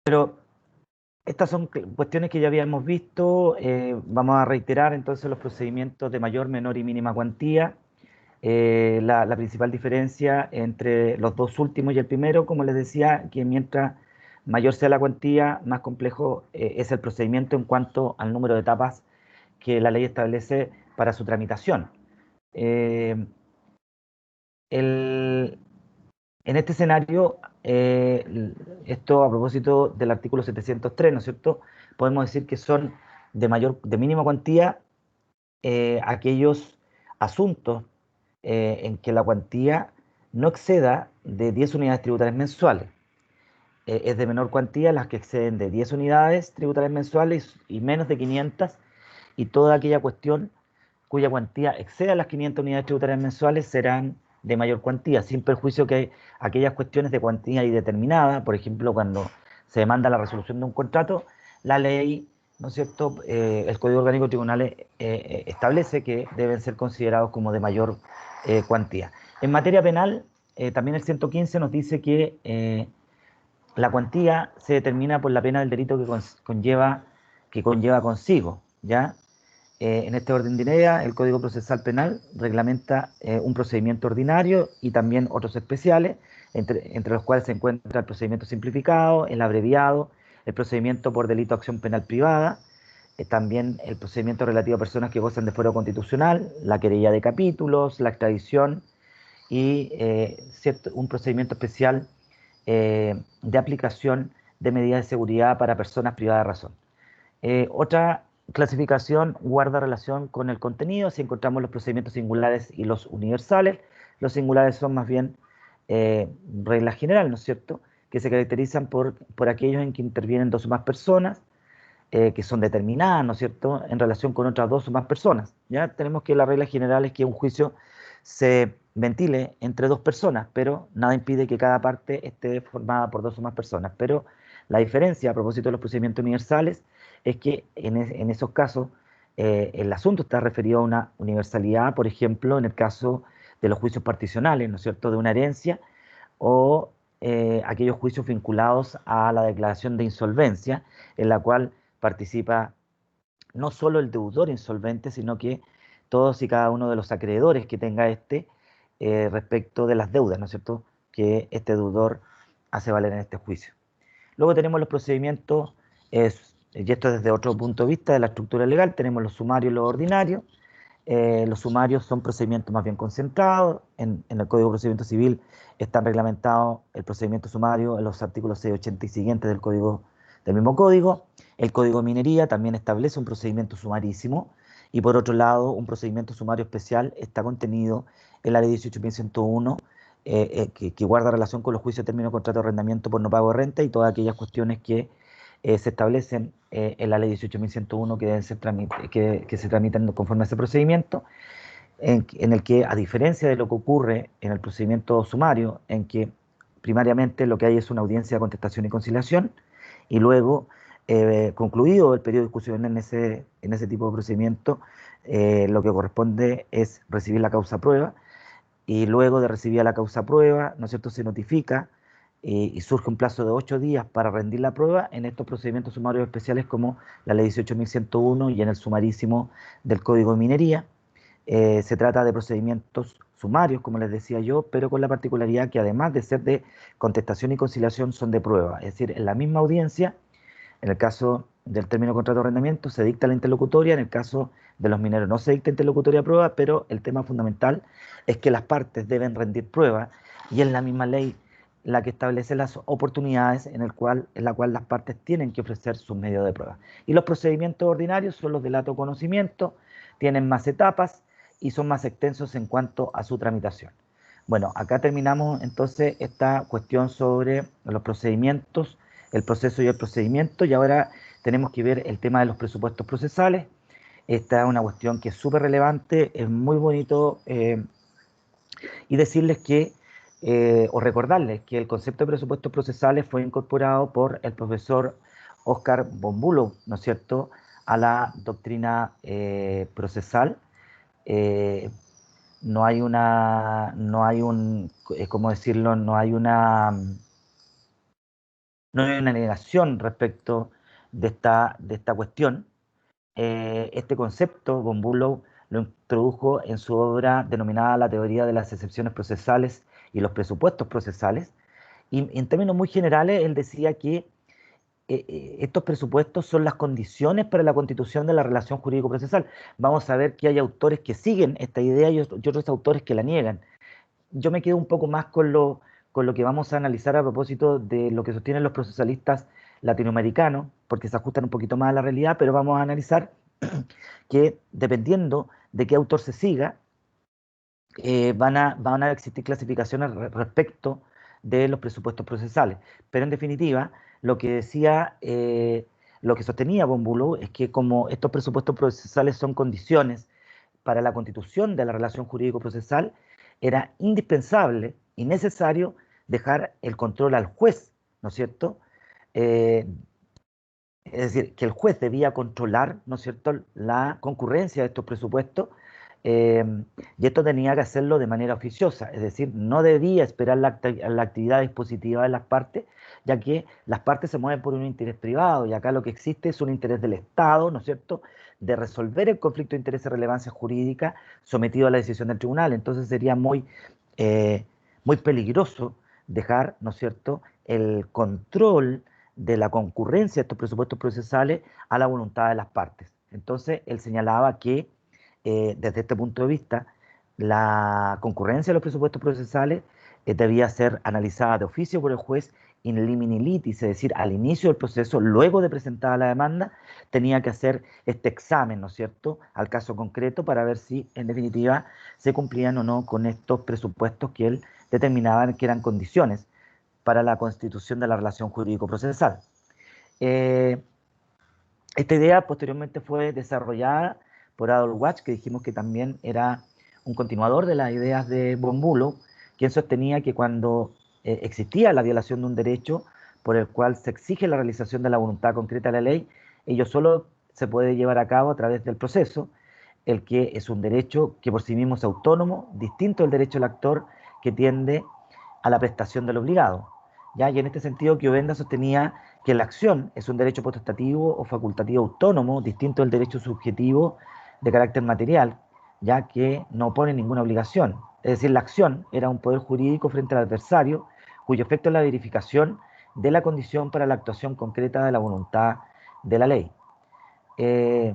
Pero estas son cuestiones que ya habíamos visto. Vamos a reiterar entonces los procedimientos de mayor, menor y mínima cuantía. La principal diferencia entre los dos últimos y el primero, como les decía, que mientras mayor sea la cuantía, más complejo es el procedimiento en cuanto al número de etapas que la ley establece para su tramitación. Eh, el, en este escenario, esto a propósito del artículo 703, ¿no es cierto? Podemos decir que son de mínima cuantía aquellos asuntos en que la cuantía no exceda de 10 unidades tributarias mensuales. Es de menor cuantía las que exceden de 10 unidades tributarias mensuales y menos de 500, y toda aquella cuestión cuya cuantía exceda las 500 unidades tributarias mensuales serán de mayor cuantía, sin perjuicio que aquellas cuestiones de cuantía indeterminada, por ejemplo, cuando se demanda la resolución de un contrato, la ley, ¿no es cierto?, el Código Orgánico de Tribunales establece que deben ser considerados como de mayor cuantía. En materia penal, también el 115 nos dice que la cuantía se determina por la pena del delito que conlleva consigo, ¿ya? En este orden de ideas, el Código Procesal Penal reglamenta un procedimiento ordinario y también otros especiales, entre los cuales se encuentra el procedimiento simplificado, el abreviado, el procedimiento por delito de acción penal privada, también el procedimiento relativo a personas que gozan de fuero constitucional, la querella de capítulos, la extradición y un procedimiento especial de aplicación de medidas de seguridad para personas privadas de razón. Otra clasificación guarda relación con el contenido, si encontramos los procedimientos singulares y los universales. Los singulares son más bien regla general, ¿no es cierto?, que se caracterizan por aquellos en que intervienen dos o más personas, que son determinadas, ¿no es cierto?, en relación con otras dos o más personas. Ya tenemos que la regla general es que un juicio se ventile entre dos personas, pero nada impide que cada parte esté formada por dos o más personas. Pero la diferencia a propósito de los procedimientos universales es que en esos casos el asunto está referido a una universalidad, por ejemplo, en el caso de los juicios particionales, ¿no es cierto?, de una herencia, o aquellos juicios vinculados a la declaración de insolvencia, en la cual participa no solo el deudor insolvente, sino que todos y cada uno de los acreedores que tenga respecto de las deudas, ¿no es cierto?, que este deudor hace valer en este juicio. Luego tenemos los procedimientos, y esto desde otro punto de vista de la estructura legal, tenemos los sumarios y los ordinarios. Los sumarios son procedimientos más bien concentrados. En el Código de Procedimiento Civil están reglamentados el procedimiento sumario en los artículos 680 y siguientes del mismo código. El Código de Minería también establece un procedimiento sumarísimo, y por otro lado, un procedimiento sumario especial está contenido en la ley 18.101, que guarda relación con los juicios de término de contrato de arrendamiento por no pago de renta y todas aquellas cuestiones que se establecen en la ley 18.101 que, deben ser que se tramitan conforme a ese procedimiento, en el que, a diferencia de lo que ocurre en el procedimiento sumario, en que primariamente lo que hay es una audiencia de contestación y conciliación, y luego, concluido el periodo de discusión en ese tipo de procedimiento, lo que corresponde es recibir la causa prueba, y luego de recibir la causa prueba, ¿no es cierto?, se notifica y surge un plazo de 8 días para rendir la prueba en estos procedimientos sumarios especiales como la ley 18.101 y en el sumarísimo del Código de Minería. Se trata de procedimientos sumarios, como les decía yo, pero con la particularidad que además de ser de contestación y conciliación son de prueba, es decir, en la misma audiencia. En el caso del término de contrato de arrendamiento se dicta la interlocutoria, en el caso de los mineros no se dicta interlocutoria a prueba, pero el tema fundamental es que las partes deben rendir prueba, y es la misma ley la que establece las oportunidades en la cual las partes tienen que ofrecer sus medios de prueba. Y los procedimientos ordinarios son los de lato conocimiento, tienen más etapas y son más extensos en cuanto a su tramitación. Bueno, acá terminamos entonces esta cuestión sobre los procedimientos, el proceso y el procedimiento, y ahora tenemos que ver el tema de los presupuestos procesales. Esta es una cuestión que es súper relevante, es muy bonito, y decirles que, o recordarles que el concepto de presupuestos procesales fue incorporado por el profesor Oscar von Bülow, ¿no es cierto?, a la doctrina procesal. Eh, no hay una, no hay un, ¿cómo decirlo? No hay una no hay una negación respecto de esta cuestión. Este concepto, von Bülow lo introdujo en su obra denominada La teoría de las excepciones procesales y los presupuestos procesales, y en términos muy generales él decía que estos presupuestos son las condiciones para la constitución de la relación jurídico-procesal. Vamos a ver que hay autores que siguen esta idea y otros autores que la niegan. Yo me quedo un poco más con lo que vamos a analizar a propósito de lo que sostienen los procesalistas latinoamericanos, porque se ajustan un poquito más a la realidad, pero vamos a analizar que dependiendo de qué autor se siga, van a existir clasificaciones respecto de los presupuestos procesales. Pero en definitiva, lo que decía, lo que sostenía von Bülow es que como estos presupuestos procesales son condiciones para la constitución de la relación jurídico-procesal, era indispensable y necesario dejar el control al juez, ¿no es cierto? Eh, es decir, que el juez debía controlar, ¿no es cierto?, la concurrencia de estos presupuestos, eh, y esto tenía que hacerlo de manera oficiosa, es decir, no debía esperar la actividad dispositiva de las partes, ya que las partes se mueven por un interés privado, y acá lo que existe es un interés del Estado, ¿no es cierto?, de resolver el conflicto de interés de relevancia jurídica sometido a la decisión del tribunal. Entonces sería eh, muy peligroso dejar, ¿no es cierto?, el control de la concurrencia de estos presupuestos procesales a la voluntad de las partes. Entonces, él señalaba que desde este punto de vista, la concurrencia de los presupuestos procesales debía ser analizada de oficio por el juez in limine litis, es decir, al inicio del proceso, luego de presentada la demanda, tenía que hacer este examen, ¿no es cierto?, al caso concreto para ver si, en definitiva, se cumplían o no con estos presupuestos que él determinaba que eran condiciones para la constitución de la relación jurídico-procesal. Eh, Esta idea posteriormente fue desarrollada por Adolf Watts, que dijimos que también era un continuador de las ideas de von Bülow, quien sostenía que cuando existía la violación de un derecho por el cual se exige la realización de la voluntad concreta de la ley, ello solo se puede llevar a cabo a través del proceso, el que es un derecho que por sí mismo es autónomo, distinto del derecho del actor que tiende a la prestación del obligado. ¿Ya? Y en este sentido, Chiovenda sostenía que la acción es un derecho potestativo o facultativo autónomo, distinto del derecho subjetivo de carácter material, ya que no pone ninguna obligación. Es decir, la acción era un poder jurídico frente al adversario, cuyo efecto es la verificación de la condición para la actuación concreta de la voluntad de la ley. Eh,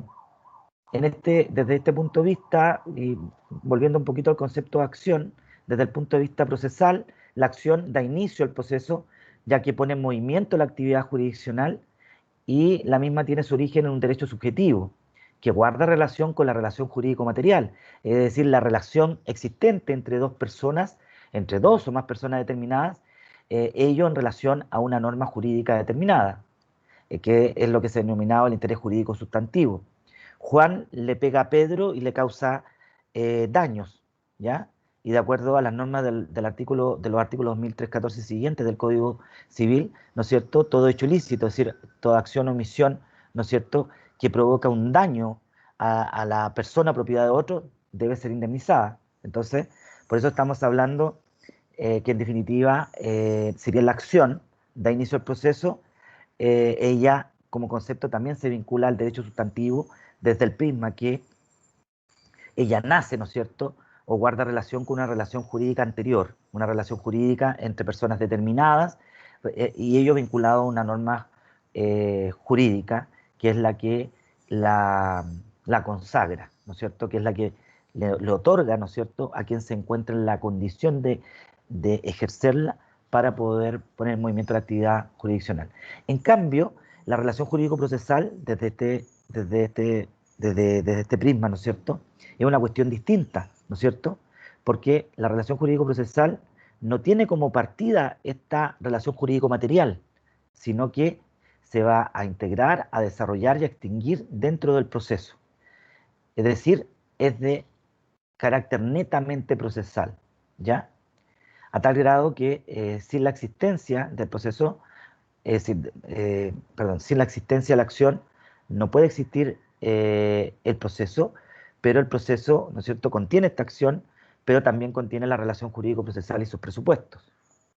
Desde este punto de vista, y volviendo un poquito al concepto de acción, desde el punto de vista procesal, la acción da inicio al proceso, ya que pone en movimiento la actividad jurisdiccional y la misma tiene su origen en un derecho subjetivo, que guarda relación con la relación jurídico-material, es decir, la relación existente entre dos personas, entre dos o más personas determinadas, ello en relación a una norma jurídica determinada, que es lo que se denominaba el interés jurídico sustantivo. Juan le pega a Pedro y le causa daños, ¿ya? Y de acuerdo a las normas del artículo, de los artículos 2314 y siguientes del Código Civil, ¿no es cierto?, todo hecho ilícito, es decir, toda acción o omisión, ¿no es cierto?, que provoca un daño a la persona propiedad de otro, debe ser indemnizada. Entonces, por eso estamos hablando que en definitiva, si bien la acción da inicio al proceso, ella como concepto también se vincula al derecho sustantivo desde el prisma que ella nace, ¿no es cierto?, o guarda relación con una relación jurídica anterior, una relación jurídica entre personas determinadas, y ello vinculado a una norma jurídica que es la que la consagra, ¿no es cierto?, que es la que le otorga, ¿no es cierto?, a quien se encuentra en la condición de ejercerla para poder poner en movimiento la actividad jurisdiccional. En cambio, la relación jurídico-procesal, desde este prisma, ¿no es cierto?, es una cuestión distinta, ¿no es cierto? Porque la relación jurídico-procesal no tiene como partida esta relación jurídico-material, sino que se va a integrar, a desarrollar y a extinguir dentro del proceso. Es decir, es de carácter netamente procesal, ¿ya? A tal grado que sin la existencia del proceso, sin la existencia de la acción, no puede existir el proceso, pero el proceso, ¿no es cierto?, contiene esta acción, pero también contiene la relación jurídico-procesal y sus presupuestos,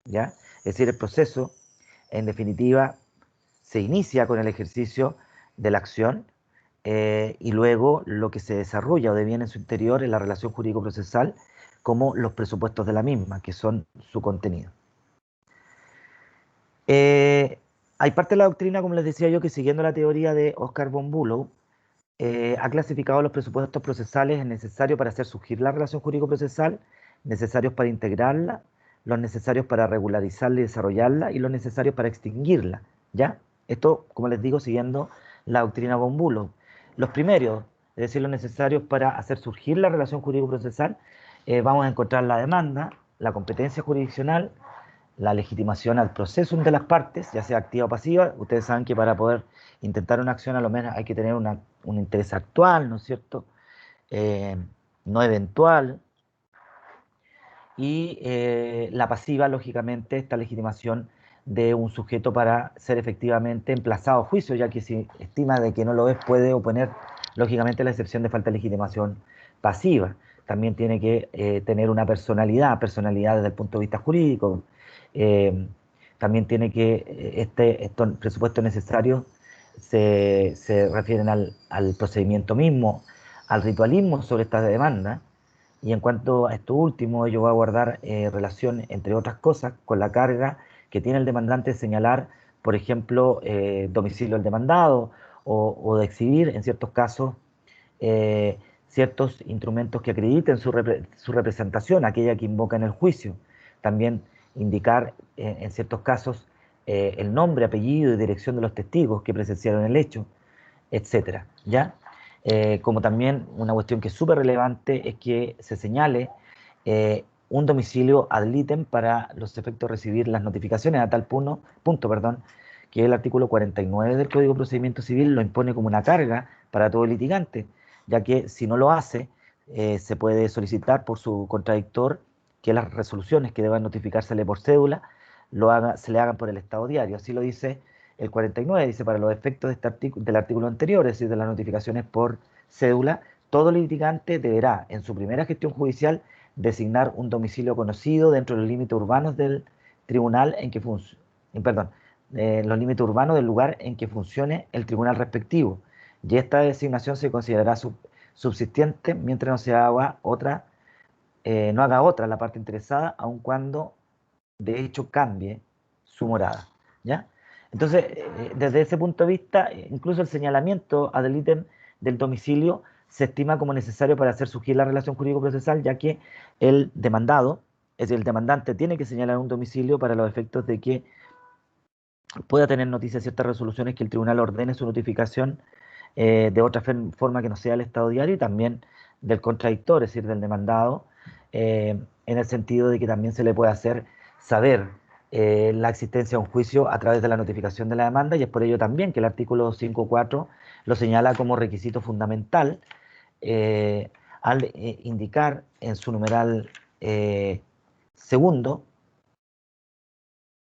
¿ya? Es decir, el proceso En definitiva, se inicia con el ejercicio de la acción y luego lo que se desarrolla o deviene en su interior es la relación jurídico-procesal como los presupuestos de la misma, que son su contenido. Hay parte de la doctrina, como les decía yo, que siguiendo la teoría de Oscar von Bülow, ha clasificado los presupuestos procesales en necesarios para hacer surgir la relación jurídico-procesal, necesarios para integrarla, los necesarios para regularizarla y desarrollarla y los necesarios para extinguirla, ¿ya? Esto, como les digo, siguiendo la doctrina von Bülow. Los primeros, es decir, los necesarios para hacer surgir la relación jurídico-procesal, vamos a encontrar la demanda, la competencia jurisdiccional, la legitimación al proceso de las partes, ya sea activa o pasiva. Ustedes saben que para poder intentar una acción a lo menos hay que tener un interés actual, ¿no es cierto? Eh, no eventual. Y la pasiva, lógicamente, esta legitimación de un sujeto para ser efectivamente emplazado a juicio, ya que si estima de que no lo es, puede oponer, lógicamente, la excepción de falta de legitimación pasiva. También tiene que tener una personalidad desde el punto de vista jurídico. Eh, También tiene que, estos presupuestos necesarios se refieren al procedimiento mismo, al ritualismo sobre esta demanda. Y en cuanto a esto último, ello va a guardar relación, entre otras cosas, con la carga que tiene el demandante de señalar, por ejemplo, domicilio del demandado o de exhibir, en ciertos casos, eh, ciertos instrumentos que acrediten su representación, aquella que invoca en el juicio. También indicar, en ciertos casos, el nombre, apellido y dirección de los testigos que presenciaron el hecho, etcétera, ¿ya? Como también una cuestión que es súper relevante es que se señale un domicilio ad litem para los efectos de recibir las notificaciones a tal punto, que el artículo 49 del Código de Procedimiento Civil lo impone como una carga para todo litigante, ya que si no lo hace, se puede solicitar por su contradictor que las resoluciones que deban notificársele por cédula se le hagan por el Estado diario. Así lo dice el 49, dice, para los efectos de del artículo anterior, es decir, de las notificaciones por cédula, todo litigante deberá, en su primera gestión judicial, designar un domicilio conocido dentro de los límites urbanos del tribunal en que funcione, perdón, los límites urbanos del lugar en que funcione el tribunal respectivo. Y esta designación se considerará subsistente mientras no se haga otra, no haga otra la parte interesada, aun cuando de hecho cambie su morada, ¿ya? Entonces, desde ese punto de vista, incluso el señalamiento ad litem del domicilio se estima como necesario para hacer surgir la relación jurídico-procesal, ya que el demandado, es decir, el demandante tiene que señalar un domicilio para los efectos de que pueda tener noticia de ciertas resoluciones que el tribunal ordene su notificación de otra forma que no sea el estado diario y también del contradictor, es decir, del demandado, en el sentido de que también se le puede hacer saber la existencia de un juicio a través de la notificación de la demanda y es por ello también que el artículo 5.4 lo señala como requisito fundamental al indicar en su numeral segundo,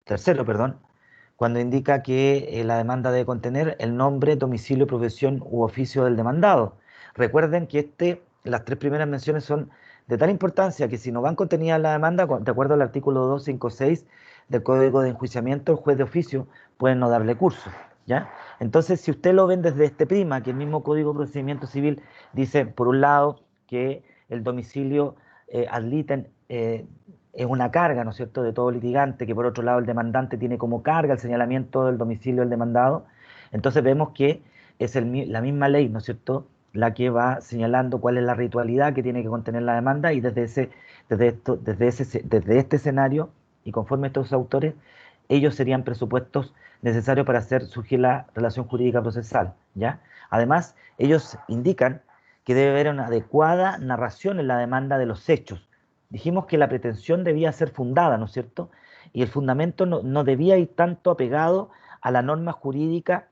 tercero, perdón, cuando indica que la demanda debe contener el nombre, domicilio, profesión u oficio del demandado. Recuerden que las tres primeras menciones son de tal importancia que si no van contenidas en la demanda, de acuerdo al artículo 256 del Código de Enjuiciamiento, el juez de oficio puede no darle curso, ¿ya? Entonces, si usted lo ven desde este prisma, que el mismo Código de Procedimiento Civil dice, por un lado, que el domicilio ad litem es una carga, ¿no es cierto?, de todo litigante, que por otro lado el demandante tiene como carga el señalamiento del domicilio del demandado. Entonces vemos que es la misma ley, ¿no es cierto?, la que va señalando cuál es la ritualidad que tiene que contener la demanda y desde este escenario y conforme a estos autores, ellos serían presupuestos necesarios para hacer surgir la relación jurídica procesal, ¿ya? Además, ellos indican que debe haber una adecuada narración en la demanda de los hechos. Dijimos que la pretensión debía ser fundada, ¿no es cierto? Y el fundamento no debía ir tanto apegado a la norma jurídica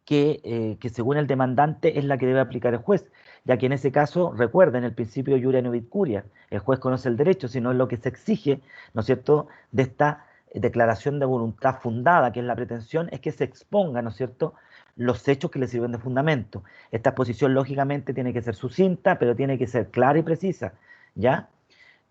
que según el demandante es la que debe aplicar el juez, ya que en ese caso, recuerden el principio iuria novit curia, el juez conoce el derecho, sino es lo que se exige, ¿no es cierto?, de esta declaración de voluntad fundada, que es la pretensión, es que se exponga, ¿no es cierto?, los hechos que le sirven de fundamento. Esta exposición, lógicamente, tiene que ser sucinta, pero tiene que ser clara y precisa, ¿ya?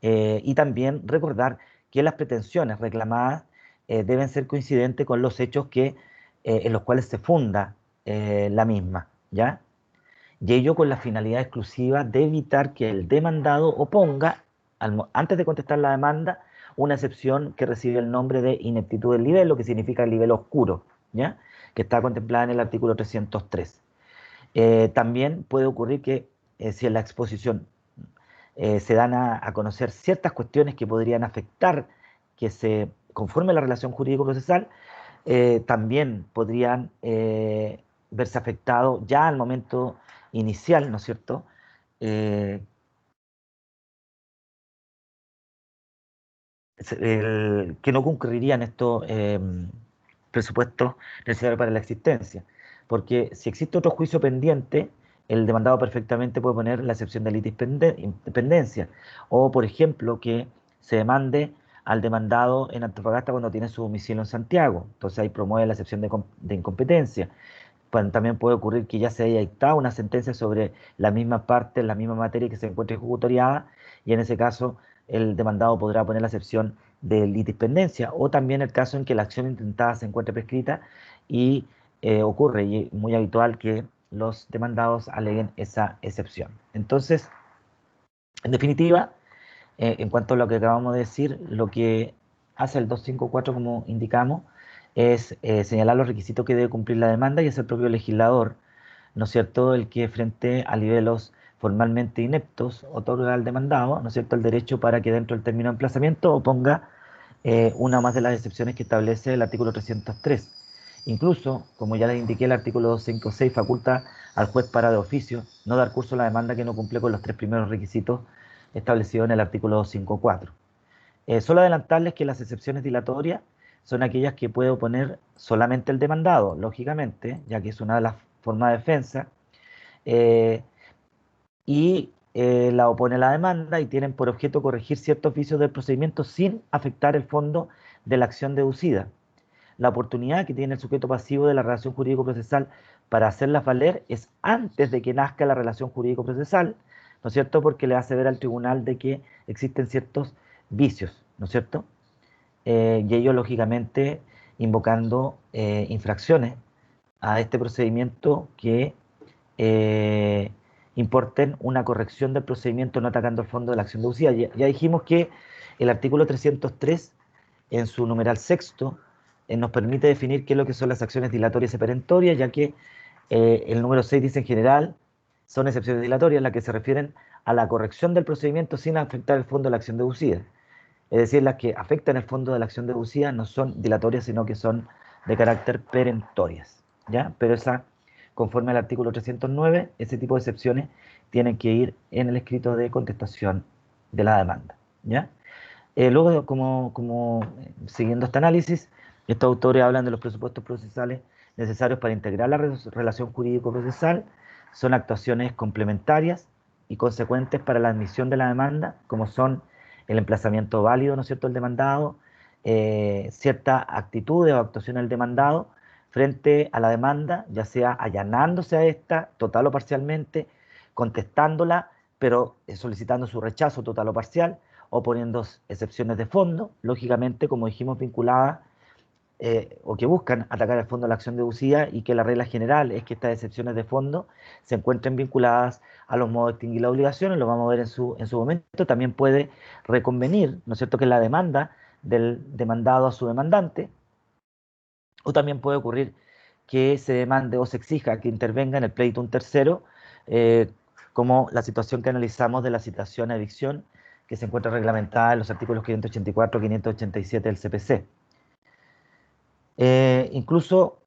Y también recordar que las pretensiones reclamadas deben ser coincidentes con los hechos en los cuales se funda la misma, ¿ya? Y ello con la finalidad exclusiva de evitar que el demandado oponga, antes de contestar la demanda, una excepción que recibe el nombre de ineptitud del nivel, lo que significa el nivel oscuro, ¿ya? Que está contemplada en el artículo 303. También puede ocurrir que si en la exposición se dan a conocer ciertas cuestiones que podrían afectar que se conforme la relación jurídico-procesal, también podrían verse afectados ya al momento inicial, ¿no es cierto? Eh, que no concurrirían estos presupuestos necesarios para la existencia. Porque si existe otro juicio pendiente, el demandado perfectamente puede poner la excepción de independencia. O, por ejemplo, que se demande al demandado en Antofagasta cuando tiene su domicilio en Santiago. Entonces ahí promueve la excepción de incompetencia. También puede ocurrir que ya se haya dictado una sentencia sobre la misma parte, la misma materia que se encuentre ejecutoriada, y en ese caso el demandado podrá poner la excepción de litispendencia, o también el caso en que la acción intentada se encuentre prescrita y ocurre, y es muy habitual que los demandados aleguen esa excepción. Entonces, en definitiva, en cuanto a lo que acabamos de decir, lo que hace el 254, como indicamos, es señalar los requisitos que debe cumplir la demanda, y es el propio legislador, ¿no es cierto?, el que frente a niveles formalmente ineptos otorga al demandado, ¿no es cierto?, el derecho para que dentro del término de emplazamiento oponga una más de las excepciones que establece el artículo 303. Incluso, como ya les indiqué, el artículo 256 faculta al juez para de oficio no dar curso a la demanda que no cumple con los tres primeros requisitos establecidos en el artículo 254. Solo adelantarles que las excepciones dilatorias son aquellas que puede oponer solamente el demandado, lógicamente, ya que es una de las formas de defensa, eh, y la opone la demanda y tienen por objeto corregir ciertos vicios del procedimiento sin afectar el fondo de la acción deducida. La oportunidad que tiene el sujeto pasivo de la relación jurídico-procesal para hacerla valer es antes de que nazca la relación jurídico-procesal, ¿no es cierto? Porque le hace ver al tribunal de que existen ciertos vicios, ¿no es cierto? Y ello, lógicamente, invocando infracciones a este procedimiento que eh, importen una corrección del procedimiento no atacando el fondo de la acción deducida. Ya dijimos que el artículo 303, en su numeral sexto, nos permite definir qué es lo que son las acciones dilatorias y perentorias, ya que el número 6 dice en general, son excepciones dilatorias las que se refieren a la corrección del procedimiento sin afectar el fondo de la acción deducida. Es decir, las que afectan el fondo de la acción deducida no son dilatorias, sino que son de carácter perentorias, ¿ya? Pero conforme al artículo 309, ese tipo de excepciones tienen que ir en el escrito de contestación de la demanda, ¿ya? Luego, siguiendo este análisis, estos autores hablan de los presupuestos procesales necesarios para integrar la relación jurídico-procesal. Son actuaciones complementarias y consecuentes para la admisión de la demanda, como son el emplazamiento válido, ¿no es cierto?, del demandado, cierta actitud o actuación del demandado frente a la demanda, ya sea allanándose a esta, total o parcialmente, contestándola, pero solicitando su rechazo total o parcial, o poniendo excepciones de fondo, lógicamente, como dijimos, vinculadas o que buscan atacar el fondo de la acción deducida, y que la regla general es que estas excepciones de fondo se encuentren vinculadas a los modos de extinguir las obligaciones, lo vamos a ver en su momento. También puede reconvenir, ¿no es cierto?, que la demanda del demandado a su demandante, o también puede ocurrir que se demande o se exija que intervenga en el pleito un tercero, eh, como la situación que analizamos de la citación a evicción, que se encuentra reglamentada en los artículos 584 y 587 del CPC. Incluso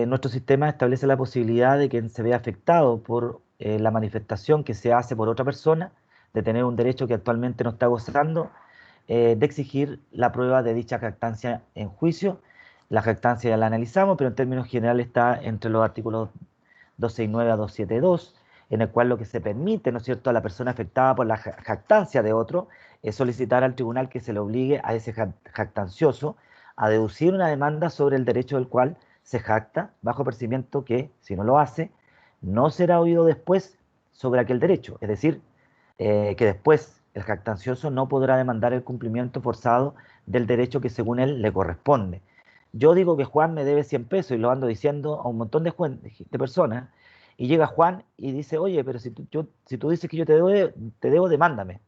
nuestro sistema establece la posibilidad de que se vea afectado por la manifestación que se hace por otra persona de tener un derecho que actualmente no está gozando, de exigir la prueba de dicha jactancia en juicio. La jactancia ya la analizamos, pero en términos generales está entre los artículos 269 a 272, en el cual lo que se permite, ¿no es cierto?, a la persona afectada por la jactancia de otro es solicitar al tribunal que se le obligue a ese jactancioso a deducir una demanda sobre el derecho del cual se jacta, bajo percibimiento que, si no lo hace, no será oído después sobre aquel derecho. Es decir, que después el jactancioso no podrá demandar el cumplimiento forzado del derecho que según él le corresponde. yo digo que Juan me debe 100 pesos y lo ando diciendo a un montón de personas, y llega Juan y dice, oye, pero si tú dices que yo te debo, demándame,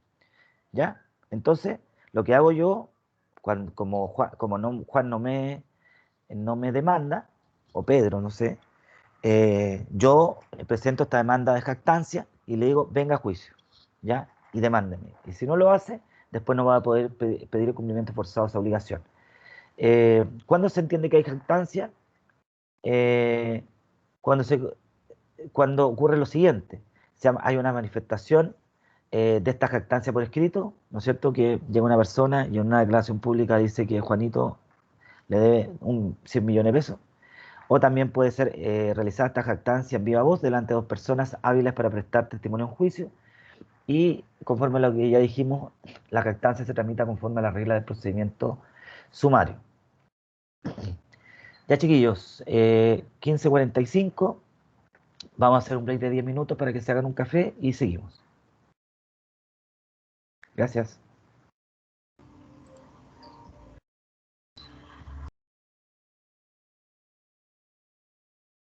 ¿ya? Entonces, lo que hago yo, como no, Juan no me demanda, o Pedro, no sé, yo presento esta demanda de jactancia y le digo, venga a juicio, ¿ya? Y demándeme. Y si no lo hace, después no va a poder pedir el cumplimiento forzado de esa obligación. ¿Cuándo se entiende que hay jactancia? Eh, cuando, cuando ocurre lo siguiente, hay una manifestación de esta jactancia por escrito, ¿no es cierto? Que llega una persona y en una declaración pública dice que Juanito le debe 100 millones de pesos. O también puede ser realizada esta jactancia en viva voz delante de dos personas hábiles para prestar testimonio en juicio. Y conforme a lo que ya dijimos, la jactancia se tramita conforme a las reglas del procedimiento sumario. Ya chiquillos, 15:45, vamos a hacer un break de 10 minutos para que se hagan un café y seguimos. Gracias.